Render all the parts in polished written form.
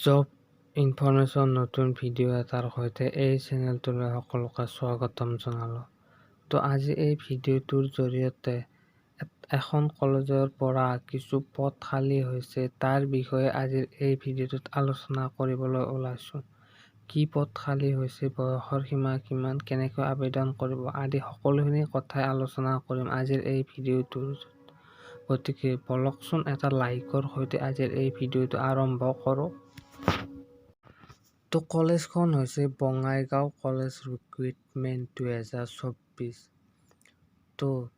Job information নতুন video' এটাৰ সৈতে এই চেনেলটোলৈ সকলোকে স্বাগতম জনালোঁ। আজি এই ভিডিঅ'টোৰ জৰিয়তে এখন কলেজৰ পৰা কিছু পদ খালী হৈছে তাৰ বিষয়ে আজিৰ এই ভিডিঅ'টোত আলোচনা কৰিবলৈ ওলাইছোঁ। কি পদ খালী হৈছে, বয়সৰ সীমা কিমান, কেনেকৈ আবেদন কৰিব আদি সকলোখিনি কথাই আলোচনা কৰিম আজিৰ এই ভিডিঅ'টোত। গতিকে বলকচোন এটা লাইকৰ সৈতে আজিৰ এই ভিডিঅ'টো আৰম্ভ কৰোঁ। কলেজখন হৈছে বঙাইগাঁও কলেজ ৰিক্ৰুইটমেণ্ট 2024।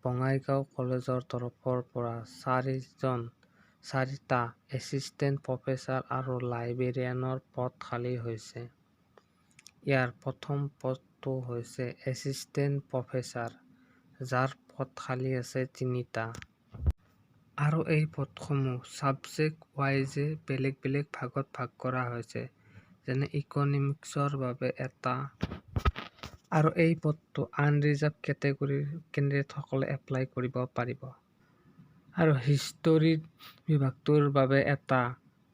বঙাইগাঁও কলেজৰ তৰফৰ পৰা 4টা এছিষ্টেণ্ট প্ৰফেচাৰ আৰু লাইব্ৰেৰিয়ানৰ পদ খালী হৈছে। ইয়াৰ প্ৰথম পদটো হৈছে এছিষ্টেণ্ট প্ৰফেচাৰ, যাৰ পদ খালী আছে 3টা। আৰু এই পদসমূহ ছাবজেক্ট ৱাইজে বেলেগ বেলেগ ভাগত ভাগ কৰা হৈছে, যেনে ইকনমিক্সৰ বাবে 1টা। আৰু এই পদটো আনৰিজাৰ্ভ কেটেগৰীৰ কেণ্ডিডেটসকলে এপ্লাই কৰিব পাৰিব। আৰু হিষ্টৰী বিভাগটোৰ বাবে 1টা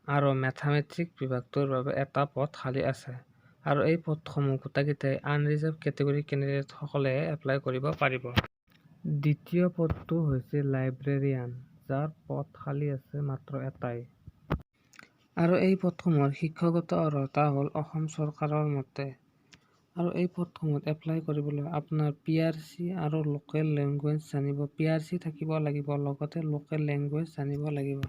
আৰু মেথামেটিক্স বিভাগটোৰ বাবে 1টা পদ খালী আছে। আৰু এই পদসমূহ গোটেইকেইটাই আনৰিজাৰ্ভ কেটেগৰীৰ কেণ্ডিডেটসকলেহে এপ্লাই কৰিব পাৰিব। দ্বিতীয় পদটো হৈছে লাইব্ৰেৰিয়ান, যাৰ পদ খালী আছে মাত্ৰ 1টাই। আৰু এই পদসমূহৰ শিক্ষাগত অৰ্হতা হ'ল অসম চৰকাৰৰ মতে। আৰু এই পদসমূহত এপ্লাই কৰিবলৈ আপোনাৰ PRC আৰু লোকেল লেংগুৱেজ থাকিব লাগিব, লগতে লোকেল লেংগুৱেজ জানিব লাগিব।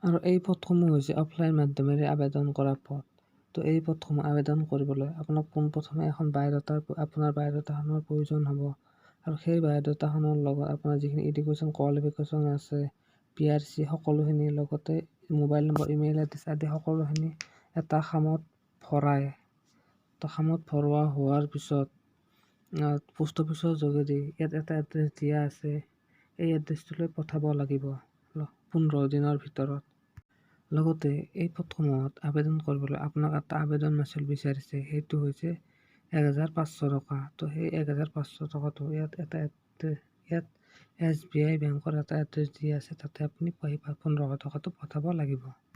আৰু এই পদসমূহ হৈছে অফলাইন মাধ্যমেৰে আবেদন কৰা পদ। এই পদসমূহ আবেদন কৰিবলৈ আপোনাক পোনপ্ৰথমে আপোনাৰ বায়'ডাটাখনৰ প্ৰয়োজন হ'ব। আৰু সেই বায়'ডাটাখনৰ লগত আপোনাৰ যিখিনি এডুকেশ্যন কোৱালিফিকেশ্যন আছে, PRC সকলোখিনিৰ লগতে মোবাইল নম্বৰ, ইমেইল এড্ৰেছ আদি সকলোখিনি এটা খামত ভৰোৱা হোৱাৰ পিছত পোষ্ট অফিচৰ যোগেদি ইয়াত এটা এড্ৰেছ দিয়া আছে, এই এড্ৰেছটোলৈ পঠাব লাগিব 15 দিনৰ ভিতৰত। লগতে এই পদসমূহত আবেদন কৰিবলৈ আপোনাক এটা আবেদন মাচুল বিচাৰিছে, সেইটো হৈছে 1500 টকা। সেই 1500 টকাটো ইয়াত SBI বেংকৰ এটা এড্ৰেছ দিয়া আছে, তাতে আপুনি 1500 টকাটো পঠাব লাগিব।